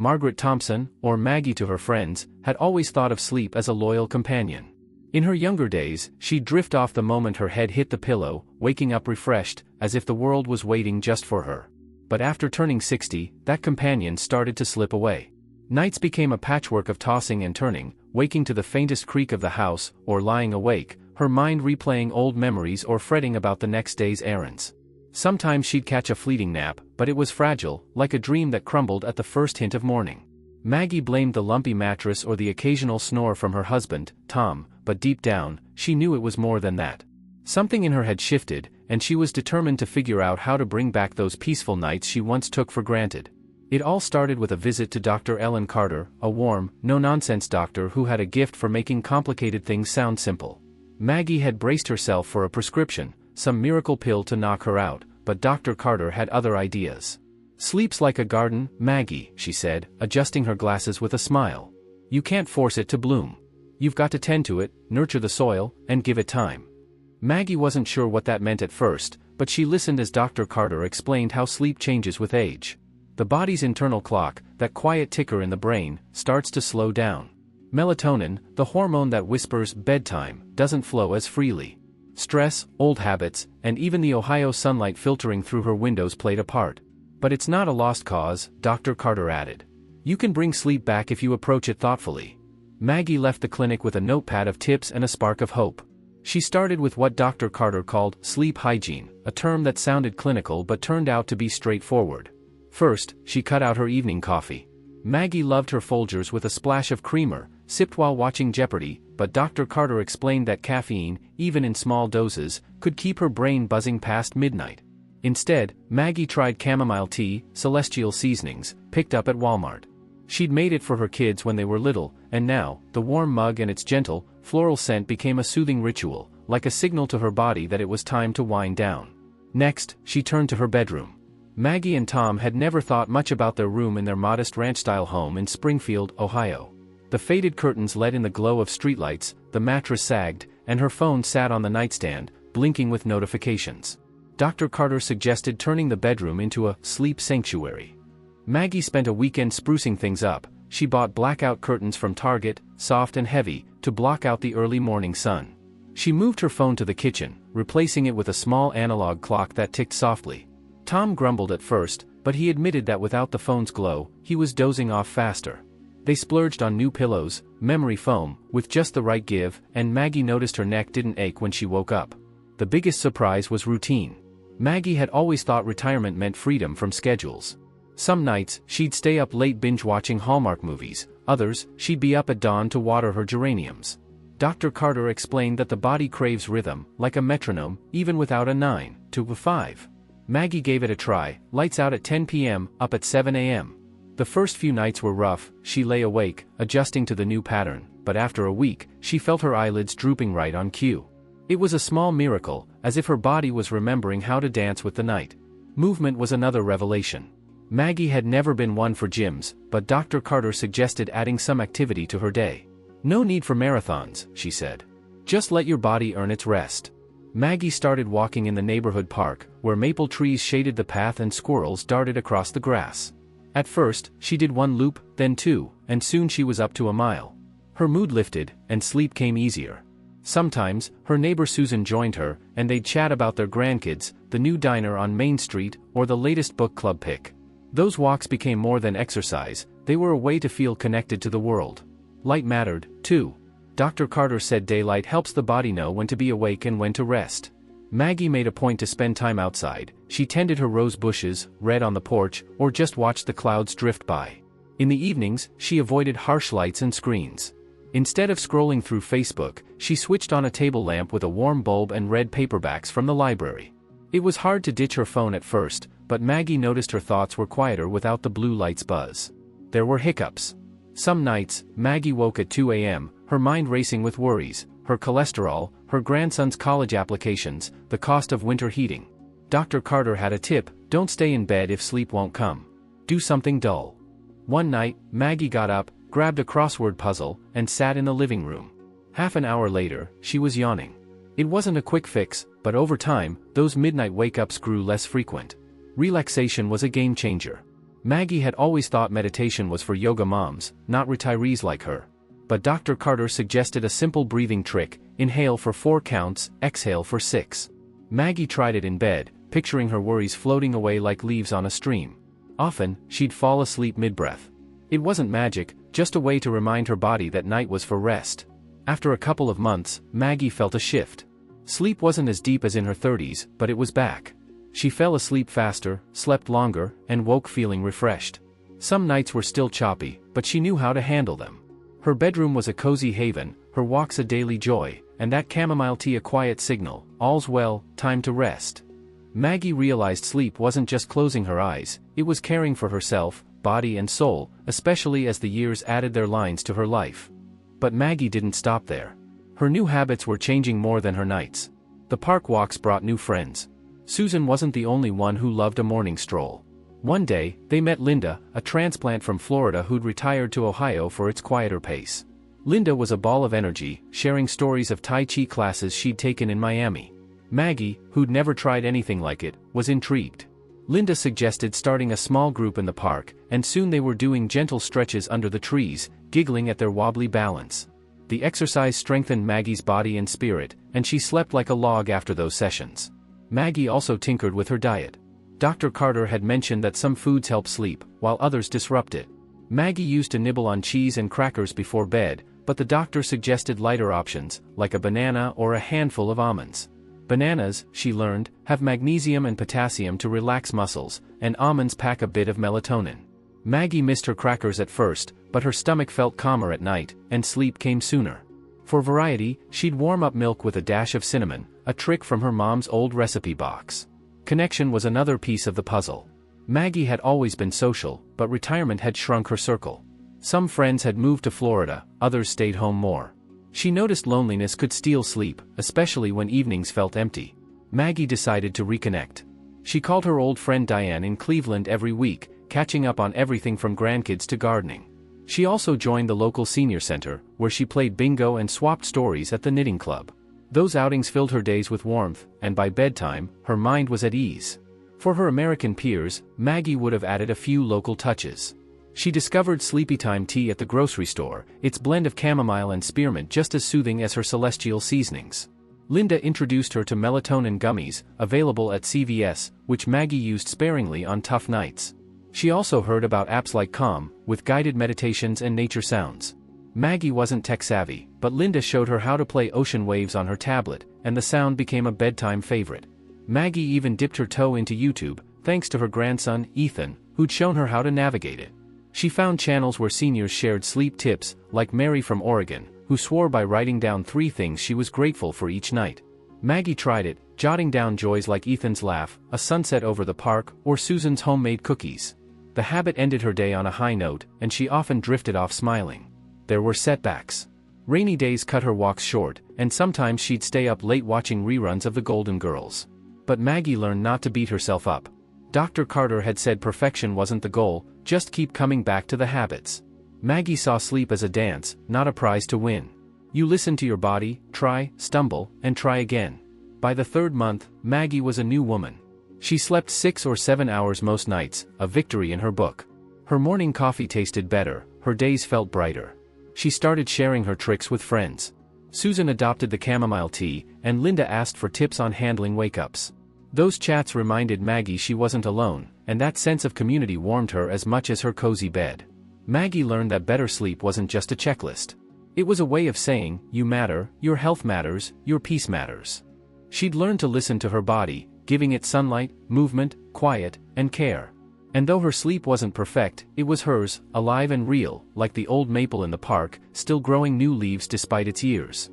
Margaret Thompson, or Maggie to her friends, had always thought of sleep as a loyal companion. In her younger days, she'd drift off the moment her head hit the pillow, waking up refreshed, as if the world was waiting just for her. But after turning 60, that companion started to slip away. Nights became a patchwork of tossing and turning, waking to the faintest creak of the house, or lying awake, her mind replaying old memories or fretting about the next day's errands. Sometimes she'd catch a fleeting nap, but it was fragile, like a dream that crumbled at the first hint of morning. Maggie blamed the lumpy mattress or the occasional snore from her husband, Tom, but deep down, she knew it was more than that. Something in her had shifted, and she was determined to figure out how to bring back those peaceful nights she once took for granted. It all started with a visit to Dr. Ellen Carter, a warm, no-nonsense doctor who had a gift for making complicated things sound simple. Maggie had braced herself for a prescription, some miracle pill to knock her out, but Dr. Carter had other ideas. "Sleep's like a garden, Maggie," she said, adjusting her glasses with a smile. "You can't force it to bloom. You've got to tend to it, nurture the soil, and give it time." Maggie wasn't sure what that meant at first, but she listened as Dr. Carter explained how sleep changes with age. The body's internal clock, that quiet ticker in the brain, starts to slow down. Melatonin, the hormone that whispers bedtime, doesn't flow as freely. Stress, old habits, and even the Ohio sunlight filtering through her windows played a part. But it's not a lost cause, Dr. Carter added. You can bring sleep back if you approach it thoughtfully. Maggie left the clinic with a notepad of tips and a spark of hope. She started with what Dr. Carter called sleep hygiene, a term that sounded clinical but turned out to be straightforward. First, she cut out her evening coffee. Maggie loved her Folgers with a splash of creamer, sipped while watching Jeopardy, but Dr. Carter explained that caffeine, even in small doses, could keep her brain buzzing past midnight. Instead, Maggie tried chamomile tea, celestial seasonings, picked up at Walmart. She'd made it for her kids when they were little, and now, the warm mug and its gentle, floral scent became a soothing ritual, like a signal to her body that it was time to wind down. Next, she turned to her bedroom. Maggie and Tom had never thought much about their room in their modest ranch-style home in Springfield, Ohio. The faded curtains let in the glow of streetlights, the mattress sagged, and her phone sat on the nightstand, blinking with notifications. Dr. Carter suggested turning the bedroom into a sleep sanctuary. Maggie spent a weekend sprucing things up. She bought blackout curtains from Target, soft and heavy, to block out the early morning sun. She moved her phone to the kitchen, replacing it with a small analog clock that ticked softly. Tom grumbled at first, but he admitted that without the phone's glow, he was dozing off faster. They splurged on new pillows, memory foam, with just the right give, and Maggie noticed her neck didn't ache when she woke up. The biggest surprise was routine. Maggie had always thought retirement meant freedom from schedules. Some nights, she'd stay up late binge-watching Hallmark movies, others, she'd be up at dawn to water her geraniums. Dr. Carter explained that the body craves rhythm, like a metronome, even without a 9 to 5. Maggie gave it a try, lights out at 10 p.m., up at 7 a.m. The first few nights were rough, she lay awake, adjusting to the new pattern, but after a week, she felt her eyelids drooping right on cue. It was a small miracle, as if her body was remembering how to dance with the night. Movement was another revelation. Maggie had never been one for gyms, but Dr. Carter suggested adding some activity to her day. No need for marathons, she said. Just let your body earn its rest. Maggie started walking in the neighborhood park, where maple trees shaded the path and squirrels darted across the grass. At first, she did one loop, then two, and soon she was up to a mile. Her mood lifted, and sleep came easier. Sometimes, her neighbor Susan joined her, and they'd chat about their grandkids, the new diner on Main Street, or the latest book club pick. Those walks became more than exercise, they were a way to feel connected to the world. Light mattered, too. Dr. Carter said daylight helps the body know when to be awake and when to rest. Maggie made a point to spend time outside. She tended her rose bushes, read on the porch, or just watched the clouds drift by. In the evenings, she avoided harsh lights and screens. Instead of scrolling through Facebook, she switched on a table lamp with a warm bulb and read paperbacks from the library. It was hard to ditch her phone at first, but Maggie noticed her thoughts were quieter without the blue light's buzz. There were hiccups. Some nights, Maggie woke at 2 a.m., her mind racing with worries, her cholesterol, her grandson's college applications, the cost of winter heating. Dr. Carter had a tip: don't stay in bed if sleep won't come. Do something dull. One night, Maggie got up, grabbed a crossword puzzle, and sat in the living room. Half an hour later, she was yawning. It wasn't a quick fix, but over time, those midnight wake-ups grew less frequent. Relaxation was a game changer. Maggie had always thought meditation was for yoga moms, not retirees like her. But Dr. Carter suggested a simple breathing trick: inhale for 4 counts, exhale for 6. Maggie tried it in bed, picturing her worries floating away like leaves on a stream. Often, she'd fall asleep mid-breath. It wasn't magic, just a way to remind her body that night was for rest. After a couple of months, Maggie felt a shift. Sleep wasn't as deep as in her 30s, but it was back. She fell asleep faster, slept longer, and woke feeling refreshed. Some nights were still choppy, but she knew how to handle them. Her bedroom was a cozy haven, her walks a daily joy, and that chamomile tea a quiet signal: all's well, time to rest. Maggie realized sleep wasn't just closing her eyes, it was caring for herself, body and soul, especially as the years added their lines to her life. But Maggie didn't stop there. Her new habits were changing more than her nights. The park walks brought new friends. Susan wasn't the only one who loved a morning stroll. One day, they met Linda, a transplant from Florida who'd retired to Ohio for its quieter pace. Linda was a ball of energy, sharing stories of Tai Chi classes she'd taken in Miami. Maggie, who'd never tried anything like it, was intrigued. Linda suggested starting a small group in the park, and soon they were doing gentle stretches under the trees, giggling at their wobbly balance. The exercise strengthened Maggie's body and spirit, and she slept like a log after those sessions. Maggie also tinkered with her diet. Dr. Carter had mentioned that some foods help sleep, while others disrupt it. Maggie used to nibble on cheese and crackers before bed, but the doctor suggested lighter options, like a banana or a handful of almonds. Bananas, she learned, have magnesium and potassium to relax muscles, and almonds pack a bit of melatonin. Maggie missed her crackers at first, but her stomach felt calmer at night, and sleep came sooner. For variety, she'd warm up milk with a dash of cinnamon, a trick from her mom's old recipe box. Connection was another piece of the puzzle. Maggie had always been social, but retirement had shrunk her circle. Some friends had moved to Florida, others stayed home more. She noticed loneliness could steal sleep, especially when evenings felt empty. Maggie decided to reconnect. She called her old friend Diane in Cleveland every week, catching up on everything from grandkids to gardening. She also joined the local senior center, where she played bingo and swapped stories at the knitting club. Those outings filled her days with warmth, and by bedtime, her mind was at ease. For her American peers, Maggie would have added a few local touches. She discovered Sleepytime tea at the grocery store, its blend of chamomile and spearmint just as soothing as her celestial seasonings. Linda introduced her to melatonin gummies, available at CVS, which Maggie used sparingly on tough nights. She also heard about apps like Calm, with guided meditations and nature sounds. Maggie wasn't tech-savvy, but Linda showed her how to play ocean waves on her tablet, and the sound became a bedtime favorite. Maggie even dipped her toe into YouTube, thanks to her grandson, Ethan, who'd shown her how to navigate it. She found channels where seniors shared sleep tips, like Mary from Oregon, who swore by writing down 3 things she was grateful for each night. Maggie tried it, jotting down joys like Ethan's laugh, a sunset over the park, or Susan's homemade cookies. The habit ended her day on a high note, and she often drifted off smiling. There were setbacks. Rainy days cut her walks short, and sometimes she'd stay up late watching reruns of The Golden Girls. But Maggie learned not to beat herself up. Dr. Carter had said perfection wasn't the goal, just keep coming back to the habits. Maggie saw sleep as a dance, not a prize to win. You listen to your body, try, stumble, and try again. By the 3rd month, Maggie was a new woman. She slept 6 or 7 hours most nights, a victory in her book. Her morning coffee tasted better, her days felt brighter. She started sharing her tricks with friends. Susan adopted the chamomile tea, and Linda asked for tips on handling wake-ups. Those chats reminded Maggie she wasn't alone, and that sense of community warmed her as much as her cozy bed. Maggie learned that better sleep wasn't just a checklist. It was a way of saying, you matter, your health matters, your peace matters. She'd learned to listen to her body, giving it sunlight, movement, quiet, and care. And though her sleep wasn't perfect, it was hers, alive and real, like the old maple in the park, still growing new leaves despite its years.